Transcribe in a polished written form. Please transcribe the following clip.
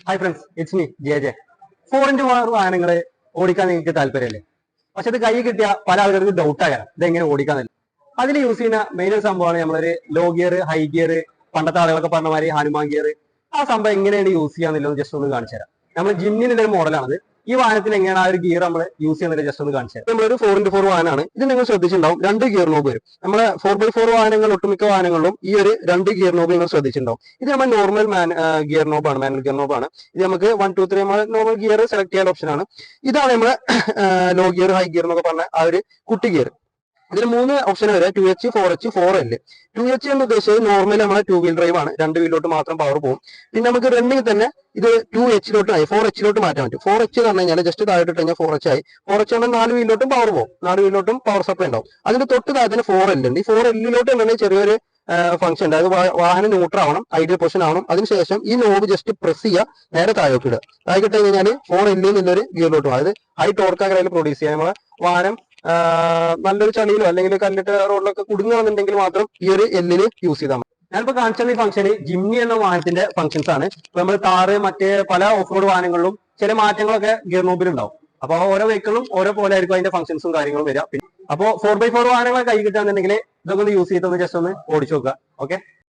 Hi friends, it's me J. 4x4 വാഹനങ്ങൾ ഓടിക്കാൻ നിങ്ങൾക്ക് താല്പര്യമല്ലേ? പക്ഷെ അത് കൈ കിട്ടിയ പല ആളുകൾക്ക് ഡൗട്ട് ആകാം ഇതെങ്ങനെ ഓടിക്കാന്നില്ല. അതിൽ യൂസ് ചെയ്യുന്ന മെയിൻ ഒരു സംഭവമാണ് നമ്മളൊരു ലോ ഗിയർ, ഹൈ ഗിയർ, പണ്ടത്തെ ആളുകളൊക്കെ പറഞ്ഞ മാതിരി ഹനുമാൻ ഗിയർ. ആ സംഭവം എങ്ങനെയാണ് യൂസ് ചെയ്യാന്നുള്ളത് ജസ്റ്റ് ഒന്ന് കാണിച്ചു തരാം. നമ്മൾ ജിമ്മിനുള്ള ഒരു മോഡലാണത്. ഈ വാഹനത്തിൽ എങ്ങനെയാണ് ആ ഒരു ഗിയർ നമ്മൾ യൂസ് ചെയ്യുന്നത് ജസ്റ്റ് ഒന്ന് കാണിച്ചു തരാം. നമ്മളൊരു 4x4 വാഹനമാണ്. ഇത് നിങ്ങൾ ശ്രദ്ധിച്ചിട്ടുണ്ടാവും, 2 ഗിയർ നോബ് വരും. നമ്മളെ 4x4 വാഹനങ്ങൾ ഒട്ടുമിക്ക വാഹനങ്ങളിലും ഈ ഒരു 2 ഗിയർ നോബ് നിങ്ങൾ ശ്രദ്ധിച്ചിട്ടുണ്ടാവും. ഇത് നമ്മൾ നോർമൽ ഗിയർ നോബാണ്, മാനുവൽ ഗിയർ നോബാണ്. ഇത് നമുക്ക് 1, 2, 3 നമ്മൾ നോർമൽ ഗിയർ സെലക്ട് ചെയ്യാൻ ഓപ്ഷൻ ആണ്. ഇതാണ് നമ്മളെ ലോ ഗിയർ, ഹൈ ഗിയർ എന്നൊക്കെ പറഞ്ഞ ആ ഒരു കുട്ടി ഗിയർ. ഇതിൽ 3 ഓപ്ഷൻ വരെ 2H, 4H, 4L. 2H എന്ന് ഉദ്ദേശിച്ചത് നോർമൽ നമ്മളെ 2 വീൽ ഡ്രൈവ് ആണ്, 2 വീലിലോട്ട് മാത്രം പവർ പോകും. പിന്നെ നമുക്ക് റണ്ണിങ് തന്നെ ഇത് 2H-ലോട്ടായി 4H-ലോട്ട് മാറ്റാൻ പറ്റും. 4H എന്ന് പറഞ്ഞു കഴിഞ്ഞാൽ ജസ്റ്റ് താഴോട്ട് കഴിഞ്ഞാൽ 4H ആയി. 4H ആണ് 4 വീലിലോട്ടും പവർ പോകും, 4 വീലിലോട്ടും പവർ സപ്ലൈ ഉണ്ടാവും. അതിന്റെ തൊട്ട് താഴത്തിന് 4L ഉണ്ട്. ഈ 4L-ലോട്ട് ഉണ്ടെങ്കിൽ ചെറിയൊരു ഫംഗ്ഷൻ ഉണ്ട്. അത് വാഹനം ന്യൂട്രൽ ആവണം, ഐഡിയൽ പൊസിഷൻ ആവണം. അതിനുശേഷം ഈ നോബ് ജസ്റ്റ് പ്രസ് ചെയ്യുക, നേരെ താഴോട്ട് ഇടുക. താഴെ കിട്ടി കഴിഞ്ഞാൽ 4L എന്നുള്ളൊരു ഗിയറിലോട്ട് പോകും. അതായത് ഹൈ ടോർക്ക് ആഗ്രഹം പ്രൊഡ്യൂസ് ചെയ്യാൻ നമ്മളെ വാഹനം നല്ലൊരു ചളിയിലോ അല്ലെങ്കിൽ കല്ലിട്ട് റോഡിലൊക്കെ കുടുങ്ങുകയാണെന്നുണ്ടെങ്കിൽ മാത്രം ഈ ഒരു എല്ലിന് യൂസ് ചെയ്താൽ മതി. ഞാനിപ്പോ കാണിച്ച ഈ ഫംഗ്ഷന് ജിമ്മി എന്ന വാഹനത്തിന്റെ ഫംഗ്ഷൻസ് ആണ്. ഇപ്പൊ നമ്മൾ താറ് മറ്റേ പല ഓഫ് റോഡ് വാഹനങ്ങളിലും ചില മാറ്റങ്ങളൊക്കെ ഗിയർ നോബിൽ ഉണ്ടാവും. അപ്പൊ ഓരോ വെഹിക്കിളും ഓരോ പോലെ ആയിരിക്കും അതിന്റെ ഫംഗ്ഷൻസും കാര്യങ്ങളും വരിക. അപ്പോ 4x4 വാഹനങ്ങൾ കൈ കിട്ടുകയാണെന്നുണ്ടെങ്കിൽ ഇതൊക്കെ ഒന്ന് യൂസ് ചെയ്തൊന്ന് ജസ്റ്റ് ഒന്ന് ഓടിച്ചു നോക്കുക. ഓക്കെ.